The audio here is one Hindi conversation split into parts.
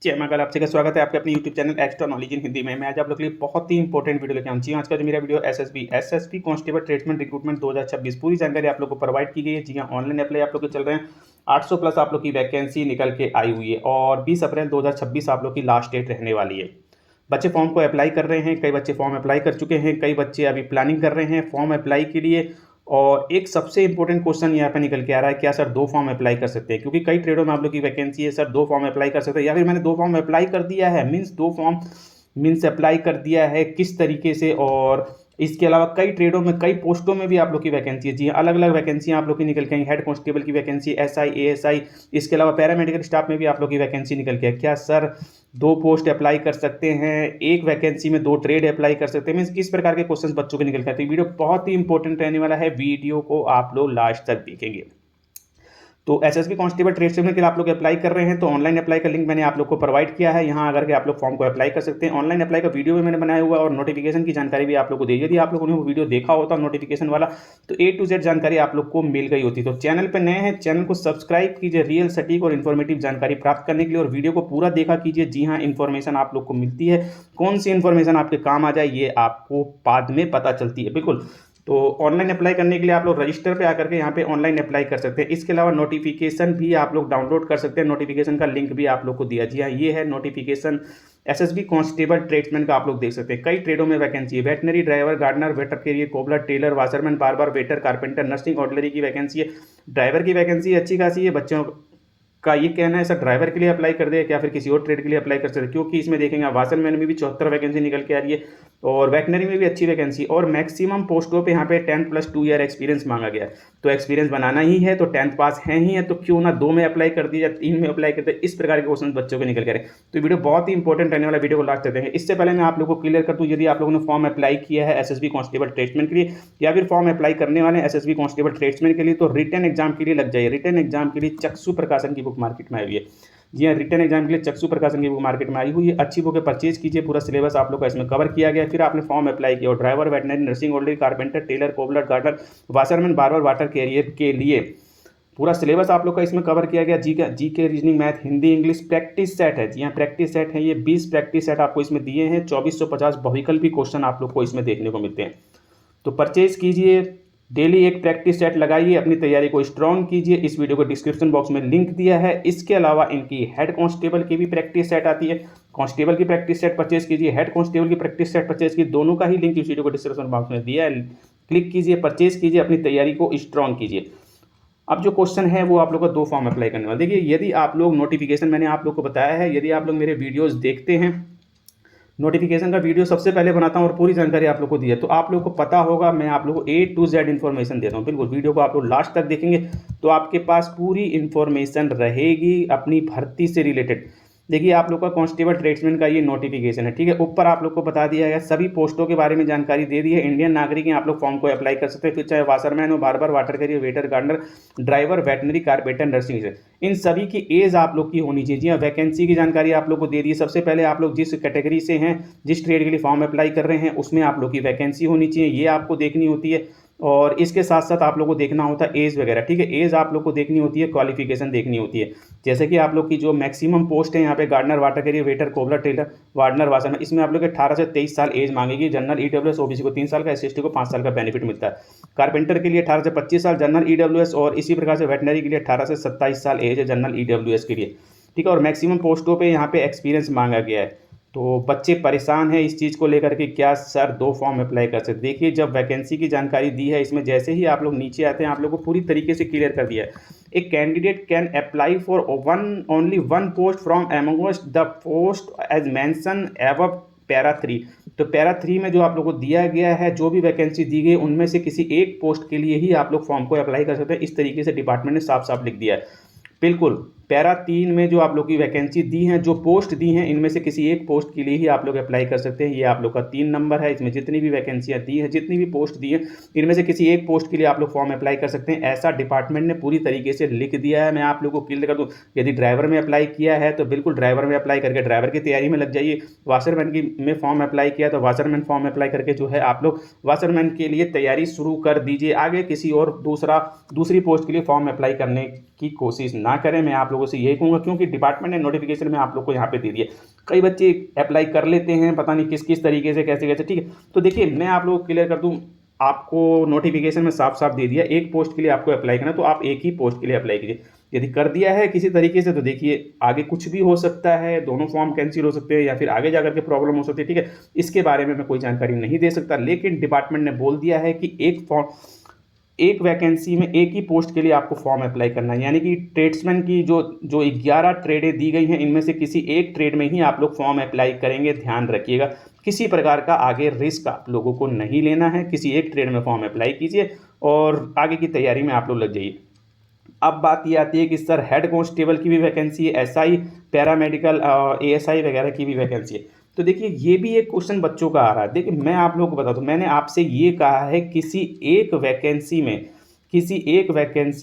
जय महाकाल। आपसे का स्वागत है आपके अपने YouTube channel extra knowledge in Hindi में। मैं आज आप लोग के लिए बहुत ही इंपॉर्टेंट वीडियो लेके आऊँ। जी आज का जो मेरा video SSB constable tradesman recruitment 2026 पूरी जानकारी आप लोग को प्रोवाइड की गई है। जी हाँ, ऑनलाइन अप्लाई आप लोग के चल रहे हैं। 800 प्लस आप लोग की वैकेंसी निकल के आई हुई है और 20 अप्रैल 2026 आप लोग की लास्ट डेट रहने वाली है। बच्चे फॉर्म को अप्लाई कर रहे हैं, कई बच्चे फॉर्म अप्लाई कर चुके हैं, कई बच्चे अभी प्लानिंग कर रहे हैं फॉर्म अप्लाई के लिए। और एक सबसे इंपॉर्टेंट क्वेश्चन यहाँ पे निकल के आ रहा है, क्या सर 2 फॉर्म अप्लाई कर सकते हैं? क्योंकि कई ट्रेडों में आप लोग की वैकेंसी है, सर 2 फॉर्म अप्लाई कर सकते हैं या फिर मैंने 2 फॉर्म अप्लाई कर दिया है, मीन्स 2 फॉर्म मीन्स अप्लाई कर दिया है किस तरीके से। और इसके अलावा कई ट्रेडों में कई पोस्टों में भी आप लोग की वैकेंसी है। जी अलग अलग वैकेंसी आप लोग की निकल के आई। हेड कांस्टेबल की वैकेंसी, एसआई, एएसआई, इसके अलावा पैरामेडिकल स्टाफ में भी आप लोग की वैकेंसी निकल के है। क्या सर 2 पोस्ट अप्लाई कर सकते हैं? एक वैकेंसी में 2 ट्रेड अप्लाई कर सकते हैं? मीन्स किस प्रकार के क्वेश्चन बच्चों के निकल के आते हैं। वीडियो बहुत ही इंपॉर्टेंट रहने वाला है, वीडियो को आप लोग लास्ट तक देखेंगे। तो एसएसबी कांस्टेबल ट्रेड्समैन के लिए आप लोग अप्लाई कर रहे हैं तो ऑनलाइन अप्लाई का लिंक मैंने आप लोग को प्रोवाइड किया है। यहाँ आकर के आप लोग फॉर्म को अप्लाई कर सकते हैं। ऑनलाइन अप्लाई का वीडियो भी मैंने बनाया हुआ है और नोटिफिकेशन की जानकारी भी आप लोग को दी। यदि आप लोगों ने वो वीडियो देखा होता नोटिफिकेशन वाला तो A to Z जानकारी आप लोग को मिल गई होती। तो चैनल पर नए हैं, चैनल को सब्सक्राइब कीजिए रियल सटीक और इन्फॉर्मेटिव जानकारी प्राप्त करने के लिए, और वीडियो को पूरा देखा कीजिए। जी हाँ, इन्फॉर्मेशन आप लोग को मिलती है, कौन सी इन्फॉर्मेशन आपके काम आ जाए ये आपको बाद में पता चलती है। बिल्कुल। तो ऑनलाइन अप्लाई करने के लिए आप लोग रजिस्टर पे आकर के यहाँ पे ऑनलाइन अप्लाई कर सकते हैं। इसके अलावा नोटिफिकेशन भी आप लोग डाउनलोड कर सकते हैं, नोटिफिकेशन का लिंक भी आप लोग को दिया। जी हाँ, ये है नोटिफिकेशन एसएसबी कांस्टेबल ट्रेड्समैन का, आप लोग देख सकते हैं। कई ट्रेडों में वैकेंसी है। Veterinary driver, gardener, water carrier, cobbler, tailor, washerman, barber, waiter, carpenter, nursing, ordinary की वैकेंसी है। ड्राइवर की वैकेंसी अच्छी खासी है। बच्चों का ये कहना है सर ड्राइवर के लिए अप्लाई कर दे या फिर किसी और ट्रेड के लिए अप्लाई कर सकते हैं, क्योंकि इसमें देखेंगे वाशरमैन में भी 74 वैकेंसी निकल के आ रही है और वेटनरी में भी अच्छी वैकेंसी, और मैक्सिमम पोस्टों पे यहाँ पे 10+2 ईयर एक्सपीरियंस मांगा गया है। तो एक्सपीरियंस बनाना ही है तो 10th पास है ही है, तो क्यों ना 2 में अप्लाई कर दिया या 3 में अप्लाई करते। इस प्रकार के क्वेश्चन बच्चों के निकल के रहे। तो वीडियो बहुत ही इंपॉर्टेंट रहने वाला, वीडियो को लास्ट तक देखेंगे। इससे पहले मैं आप लोगों को क्लियर कर दूँ, यदि आप लोगों ने फॉर्म अप्लाई किया है एसएसबी कांस्टेबल ट्रेड्समैन के लिए या फिर फॉर्म अप्लाई करने वाले एसएसबी कांस्टेबल ट्रेड्समैन के लिए, तो रिटन एग्जाम के लिए लग जाइए। रिटन एग्जाम के लिए चक्षु प्रकाशन की बुक मार्केट में आई हुई है। जी हाँ, रिटन एग्जाम के लिए चक्षु प्रकाशन की बुक मार्केट में आई हुई है। अच्छी बुक परचेज कीजिए, पूरा सिलेबस आप लोग का इसमें कवर किया गया है। फिर आपने फॉर्म अप्लाई किया और driver, veterinary, nursing, ordinary, carpenter, tailor, cobbler, gardener, washerman, barber, water carrier के लिए पूरा सिलेबस आप लोग का इसमें कवर किया गया। जी के reasoning, math, Hindi, English practice set है। जी हाँ, प्रैक्टिस सेट है ये। 20 प्रैक्टिस सेट आपको इसमें दिए हैं। 2450 बहुविकल्पी क्वेश्चन आप लोग को इसमें देखने को मिलते हैं। तो परचेज कीजिए, डेली एक प्रैक्टिस सेट लगाइए, अपनी तैयारी को स्ट्रॉन्ग कीजिए। इस वीडियो को डिस्क्रिप्शन बॉक्स में लिंक दिया है। इसके अलावा इनकी हेड कांस्टेबल की भी प्रैक्टिस सेट आती है। कांस्टेबल की प्रैक्टिस सेट परचेज कीजिए, हेड कांस्टेबल की प्रैक्टिस सेट परचेज कीजिए। दोनों का ही लिंक इस वीडियो को डिस्क्रिप्शन बॉक्स में दिया है। क्लिक कीजिए, परचेज कीजिए, अपनी तैयारी को स्ट्रॉन्ग कीजिए। अब जो क्वेश्चन है वो आप लोग को 2 फॉर्म अप्लाई करने वाले। देखिए, यदि आप लोग नोटिफिकेशन मैंने आप लोग को बताया है, यदि आप लोग मेरे वीडियोस देखते हैं, नोटिफिकेशन का वीडियो सबसे पहले बनाता हूं और पूरी जानकारी आप लोग को दी है, तो आप लोग को पता होगा मैं आप लोग को A to Z इन्फॉर्मेशन देता हूं। बिल्कुल, वीडियो को आप लोग लास्ट तक देखेंगे तो आपके पास पूरी इन्फॉर्मेशन रहेगी अपनी भर्ती से रिलेटेड। देखिए, आप लोग का कांस्टेबल ट्रेड्समैन का ये नोटिफिकेशन है, ठीक है। ऊपर आप लोग को बता दिया गया, सभी पोस्टों के बारे में जानकारी दे दी है। इंडियन नागरिक हैं, आप लोग फॉर्म को अप्लाई कर सकते हैं। फिर चाहे वाशरमैन हो, barber, water carrier, waiter, gardener, driver, veterinary, carpenter, nursing, इन सभी की एज आप लोग की होनी चाहिए। वैकेंसी की जानकारी आप लोग को दे दी। सबसे पहले आप लोग जिस कैटेगरी से हैं, जिस ट्रेड के लिए फॉर्म अप्लाई कर रहे हैं, उसमें आप लोग की वैकेंसी होनी चाहिए, ये आपको देखनी होती है। और इसके साथ साथ आप लोग को देखना होता है एज वगैरह, ठीक है। एज आप लोग को देखनी होती है, क्वालिफिकेशन देखनी होती है। जैसे कि आप लोग की जो मैक्सिमम पोस्ट है यहाँ पे gardener, water carrier, waiter, cobbler, tailor, warder, washerman, इसमें आप लोग 18 से 23 साल एज मांगेगी। जनरल, ईडब्ल्यूएस, ओबीसी को 3 साल का, एससी/एसटी को 5 साल का बेनिफिट मिलता है। कारपेंटर के लिए 18 से 25 साल, जनरल, ईडब्ल्यूएस, और इसी प्रकार से वेटनरी के लिए 18 से 27 साल एज है जनरल, ईडब्ल्यूएस के लिए, ठीक है। और मैक्सिमम पोस्टों पे यहाँ पे एक्सपीरियंस मांगा गया है। तो बच्चे परेशान हैं इस चीज़ को लेकर के, क्या सर 2 फॉर्म अप्लाई कर सकते? देखिए, जब वैकेंसी की जानकारी दी है इसमें, जैसे ही आप लोग नीचे आते हैं आप लोग को पूरी तरीके से क्लियर कर दिया है। एक candidate can apply for only one post from amongst the post as mention above para 3। तो पैरा 3 में जो आप लोग को दिया गया है, जो भी वैकेंसी दी गई उनमें से किसी एक पोस्ट के लिए ही आप लोग फॉर्म को अप्लाई कर सकते हैं। इस तरीके से डिपार्टमेंट ने साफ साफ लिख दिया है। बिल्कुल, पैरा 3 में जो आप लोग की वैकेंसी दी है, जो पोस्ट दी हैं, इनमें से किसी एक पोस्ट के लिए ही आप लोग अप्लाई कर सकते हैं। ये आप लोग का 3 नंबर है। इसमें जितनी भी वैकेंसियां दी है, जितनी भी पोस्ट दी है, इनमें से किसी एक पोस्ट के लिए आप लोग फॉर्म अप्लाई कर सकते हैं। ऐसा डिपार्टमेंट ने पूरी तरीके से लिख दिया है। मैं आप लोग को क्लियर कर दूं, यदि ड्राइवर में अप्लाई किया है तो बिल्कुल ड्राइवर में अप्लाई करके ड्राइवर की तैयारी में लग जाइए। वाशरमैन की में फॉर्म अप्लाई किया तो वाशरमैन फॉर्म अप्लाई करके जो है आप लोग वाशरमैन के लिए तैयारी शुरू कर दीजिए। आगे किसी और दूसरी पोस्ट के लिए फॉर्म अप्लाई करने की कोशिश ना करें। मैं आप लोगों लोगों से यही कहूँगा, क्योंकि डिपार्टमेंट ने नोटिफिकेशन में आप लोग को यहाँ पे दे दिया। कई बच्चे अप्लाई कर लेते हैं, पता नहीं किस किस तरीके से, कैसे कैसे, ठीक है। तो देखिए मैं आप लोगों को क्लियर कर दूँ, आपको नोटिफिकेशन में साफ साफ दे दिया, एक पोस्ट के लिए आपको अप्लाई करना, तो आप एक ही पोस्ट के लिए अप्लाई कीजिए। यदि कर दिया है किसी तरीके से तो देखिए आगे कुछ भी हो सकता है, दोनों फॉर्म कैंसिल हो सकते हैं या फिर आगे जाकर के प्रॉब्लम हो सकती है, ठीक है। इसके बारे में मैं कोई जानकारी नहीं दे सकता, लेकिन डिपार्टमेंट ने बोल दिया है कि एक वैकेंसी में एक ही पोस्ट के लिए आपको फॉर्म अप्लाई करना है। यानी कि ट्रेड्समैन की जो जो 11 ट्रेडें दी गई हैं, इनमें से किसी एक ट्रेड में ही आप लोग फॉर्म अप्लाई करेंगे। ध्यान रखिएगा, किसी प्रकार का आगे रिस्क आप लोगों को नहीं लेना है। किसी एक ट्रेड में फॉर्म अप्लाई कीजिए और आगे की तैयारी में आप लोग लग जाइए। अब बात ये आती है कि सर हेड कांस्टेबल की भी वैकेंसी है, एसआई, पैरामेडिकल, एएसआई वगैरह की भी वैकेंसी है। तो देखिए ये भी एक क्वेश्चन बच्चों का आ रहा है। देखिए मैं आप लोगों को बता दूं, मैंने आपसे ये कहा है किसी एक वैकेंसी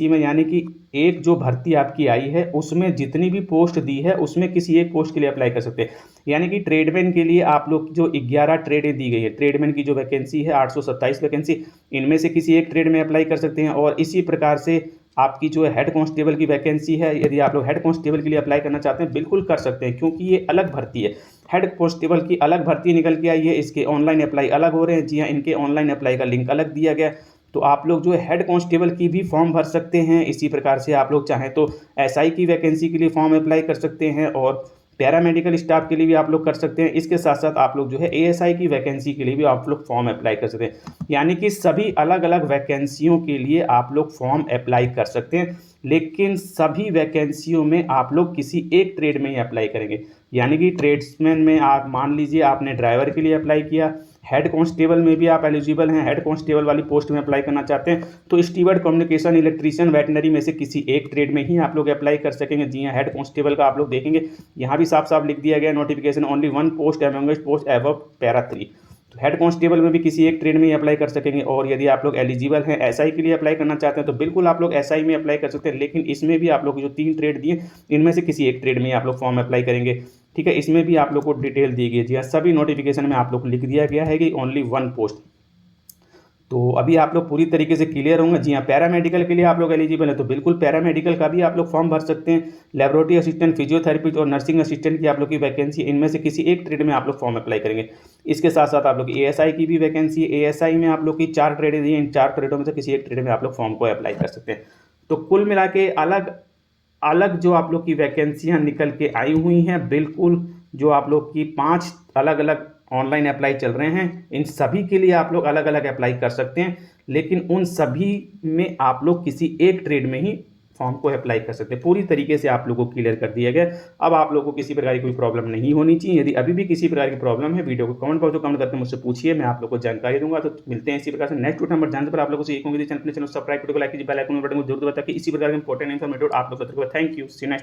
में यानी कि एक जो भर्ती आपकी आई है उसमें जितनी भी पोस्ट दी है उसमें किसी एक पोस्ट के लिए अप्लाई कर सकते हैं। यानी कि ट्रेडमैन के लिए आप लोग जो 11 ट्रेडें दी गई है, ट्रेडमैन की जो वैकेंसी है 827 वैकेंसी, इनमें से किसी एक ट्रेड में अप्लाई कर सकते हैं। और इसी प्रकार से आपकी जो हेड कांस्टेबल की वैकेंसी है, यदि आप लोग हेड कांस्टेबल के लिए अप्लाई करना चाहते हैं बिल्कुल कर सकते हैं, क्योंकि ये अलग भर्ती है। हेड कांस्टेबल की अलग भर्ती निकल के आई है, इसके ऑनलाइन अप्लाई अलग हो रहे हैं। जी हाँ, इनके ऑनलाइन अप्लाई का लिंक अलग दिया गया। तो आप लोग जो है हेड कांस्टेबल की भी फॉर्म भर सकते हैं। इसी प्रकार से आप लोग चाहें तो एसआई की वैकेंसी के लिए फॉर्म अप्लाई कर सकते हैं और पैरामेडिकल स्टाफ के लिए भी आप लोग कर सकते हैं। इसके साथ साथ आप लोग जो है एएसआई की वैकेंसी के लिए भी आप लोग फॉर्म अप्लाई कर सकते हैं। यानी कि सभी अलग अलग वैकेंसियों के लिए आप लोग फॉर्म अप्लाई कर सकते हैं, लेकिन सभी वैकेंसियों में आप लोग किसी एक ट्रेड में ही अप्लाई करेंगे। यानी कि ट्रेड्समैन में आप मान लीजिए आपने ड्राइवर के लिए अप्लाई किया, हेड कांस्टेबल में भी आप एलिजिबल हैं, हेड कांस्टेबल वाली पोस्ट में अप्लाई करना चाहते हैं तो स्टीवर्ड, कम्युनिकेशन, इलेक्ट्रीशियन, वेटनरी में से किसी एक ट्रेड में ही आप लोग अप्लाई कर सकेंगे। जी हाँ, हेड कांस्टेबल का आप लोग देखेंगे यहाँ भी साफ साफ लिख दिया गया notification, only 1 post amongst post above para 3। तो हेड कांस्टेबल में भी किसी एक ट्रेड में ही अप्लाई कर सकेंगे। और यदि आप लोग एलिजिबल हैं एसआई के लिए अप्लाई करना चाहते हैं तो बिल्कुल आप लोग एसआई में अप्लाई कर सकते हैं, लेकिन इसमें भी आप लोग जो 3 ट्रेड दिए इनमें से किसी एक ट्रेड में ही आप लोग फॉर्म अप्लाई करेंगे, ठीक है। इसमें भी आप लोग को डिटेल दी गई है। जी हाँ, सभी नोटिफिकेशन में आप लोग को लिख दिया गया है कि ओनली 1 पोस्ट। तो अभी आप लोग पूरी तरीके से क्लियर होंगे। जी हाँ, पैरामेडिकल के लिए आप लोग एलिजिबल है तो बिल्कुल पैरामेडिकल का भी आप लोग फॉर्म भर सकते हैं। लेबोरेटरी असिस्टेंट, फिजियोथेरेपिस्ट और नर्सिंग असिस्टेंट की आप लोग की वैकेंसी, इनमें से किसी एक ट्रेड में आप लोग फॉर्म अप्लाई करेंगे। इसके साथ साथ आप लोग एएसआई की भी वैकेंसी है, एएसआई में आप लोग की 4 ट्रेडें दी हैं, इन 4 ट्रेडों में से किसी एक ट्रेड में आप लोग फॉर्म को अप्लाई कर सकते हैं। तो कुल मिला के अलग अलग जो आप लोग की वैकेंसियाँ निकल के आई हुई हैं, बिल्कुल जो आप लोग की 5 अलग अलग ऑनलाइन अप्लाई चल रहे हैं, इन सभी के लिए आप लोग अलग अलग अप्लाई कर सकते हैं, लेकिन उन सभी में आप लोग किसी एक ट्रेड में ही फॉर्म को अप्लाई कर सकते हैं। पूरी तरीके से आप लोगों को क्लियर कर दिया गया। अब आप लोगों को किसी प्रकार की कोई प्रॉब्लम नहीं होनी चाहिए। यदि अभी भी किसी प्रकार की प्रॉब्लम है, वीडियो को कमेंट बॉक्स में कमेंट करके मुझसे पूछिए, मैं आप लोगों को जानकारी दूंगा। तो मिलते हैं इसी प्रकार से नेक्स्ट नंबर जानने पर। आप लोगों से एक होंगे चैनल सब्सक्राइब, वीडियो को लाइक कीजिए, बेल आइकन बटन को जरूर दबाइए ताकि इसी प्रकार के इंपॉर्टेंट इन्फॉर्मेटिव आप लोग को। Thank you, see next.